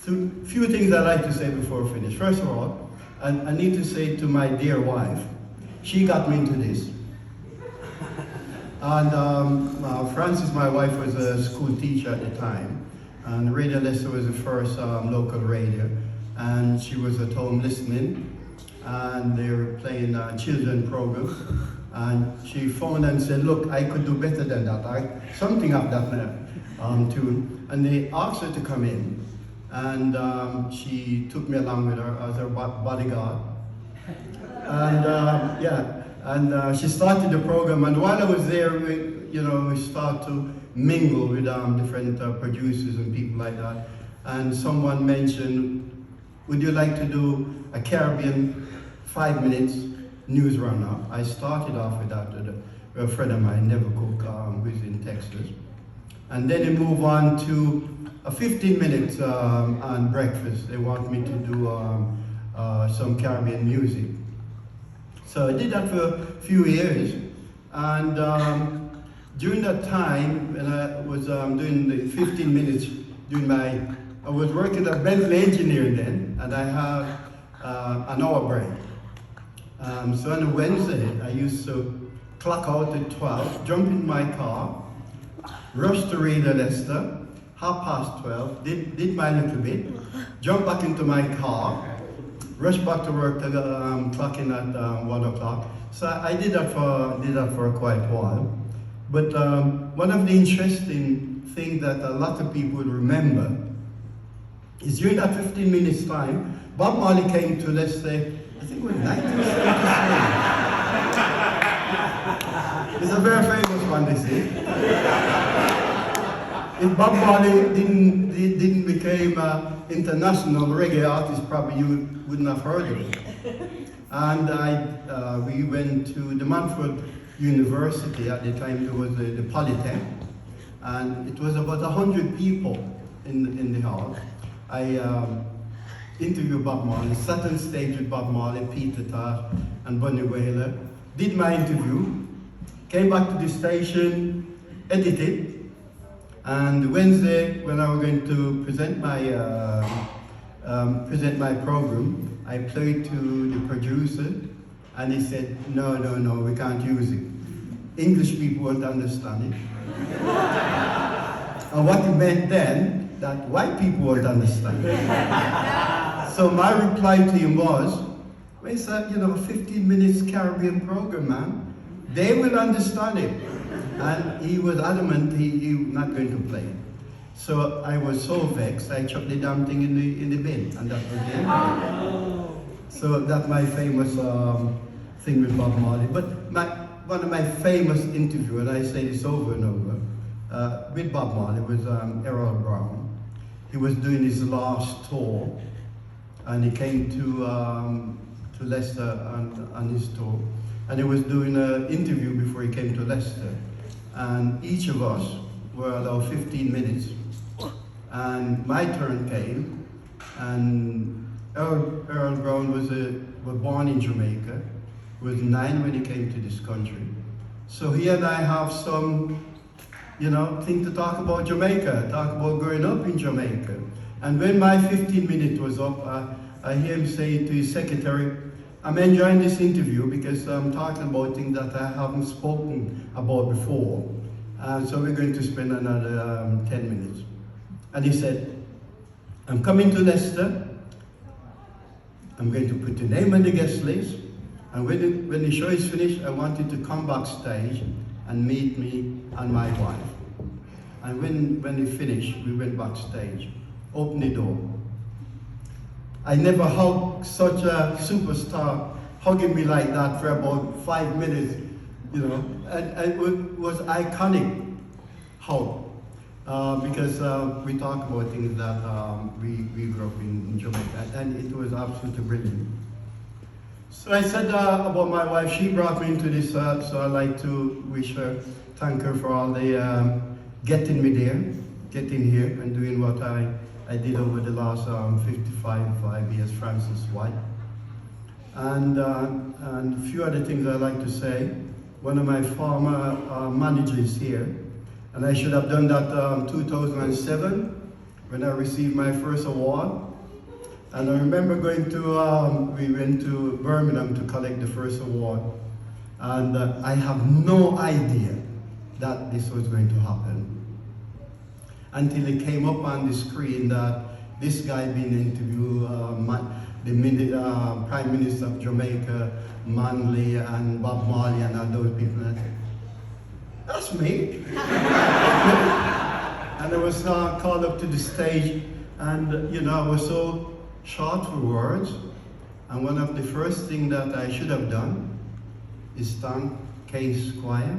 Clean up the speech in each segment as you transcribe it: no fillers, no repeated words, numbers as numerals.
So, few things I'd like to say before I finish. First of all, I need to say to my dear wife, she got me into this. And Frances, my wife, was a school teacher at the time, and Radio Leicester was the first local radio, and she was at home listening, and they were playing a children's program, and she phoned and said, look, I could do better than that, something up that tune, and they asked her to come in, and she took me along with her as her bodyguard, and she started the program, and while I was there, we started to mingle with different producers and people like that, and someone mentioned, would you like to do a Caribbean 5 minutes news roundup? I started off with that with a friend of mine, Never Cook, who's in Texas. And then we move on to a 15 minutes on breakfast. They want me to do some Caribbean music. So I did that for a few years. And during that time, when I was doing the 15 minutes, I was working at Bentley Engineering then, and I had an hour break. So on a Wednesday, I used to clock out at 12, jump in my car, rush to Radio Leicester, 12:30, did my little bit, jump back into my car, rush back to work to clock in at 1 o'clock. So I did that for quite a while. But one of the interesting things that a lot of people would remember is during that 15 minutes time, Bob Marley came to Leicester, I think it was 1973. It's a very famous one, they say. If Bob Marley didn't become an international reggae artist, probably you wouldn't have heard of it. And we went to the Manford University. At the time it was the Polytech, and it was about 100 people in the hall. I interviewed Bob Marley, sat on stage with Bob Marley, Peter Tosh, and Bunny Wailer, did my interview, came back to the station, edited, and Wednesday, when I was going to present my program, I played to the producer, and he said, no, we can't use it. English people won't understand it. And what he meant then, that white people won't understand it. So my reply to him was, well, it's a 15 minutes Caribbean program, man. They will understand it. And he was adamant he was not going to play it. So I was so vexed, I chucked the damn thing in the bin, and that was the end of it. So that's my famous thing with Bob Marley. But one of my famous interviews, and I say this over and over, with Bob Marley was Herdle Brown. He was doing his last tour, and he came to Leicester on his tour, and he was doing an interview before he came to Leicester, and each of us were allowed 15 minutes, and my turn came, and Herdle Brown was born in Jamaica, was 9 when he came to this country, so he and I have some thing to talk about Jamaica, talk about growing up in Jamaica. And when my 15 minutes was up, I hear him say to his secretary, I'm enjoying this interview because I'm talking about things that I haven't spoken about before. So we're going to spend another 10 minutes. And he said, I'm coming to Leicester. I'm going to put your name on the guest list. And when the show is finished, I want you to come backstage and meet me and my wife. And when we finished, we went backstage, opened the door. I never hugged such a superstar hugging me like that for about 5 minutes, and it was iconic hug, because we talk about things that we grew up in Jamaica, and it was absolutely brilliant. So I said about my wife, she brought me into this, so I'd like to wish her, thank her for all the getting me there, getting here, and doing what I did over the last 55 years, Frances White. And a few other things I'd like to say. One of my former managers here, and I should have done that 2007, when I received my first award. And I remember going to, we went to Birmingham to collect the first award. And I have no idea that this was going to happen until it came up on the screen that this guy being interviewed, the Prime Minister of Jamaica, Manley, and Bob Marley, and all those people. And I said, that's me. And I was called up to the stage, and you know, I was so short for words. And one of the first things that I should have done is thank Kay Squire,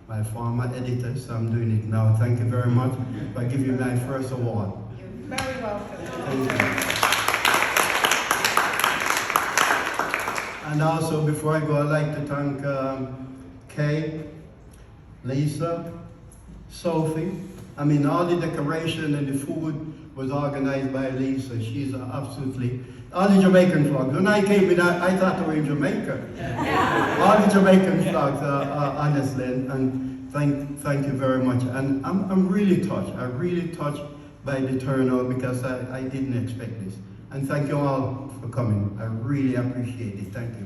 my former editor, so I'm doing it now. Thank you very much for giving me my first award. You're very welcome. Thank you. And also, before I go, I'd like to thank Kay, Lisa, Sophie. I mean, all the decoration and the food was organized by Lisa. She's absolutely, all the Jamaican flags. When I came in, I thought we were in Jamaica. All the Jamaican flags, honestly, and thank you very much. And I'm really touched. I'm really touched by the turnout because I didn't expect this. And thank you all for coming. I really appreciate it. Thank you.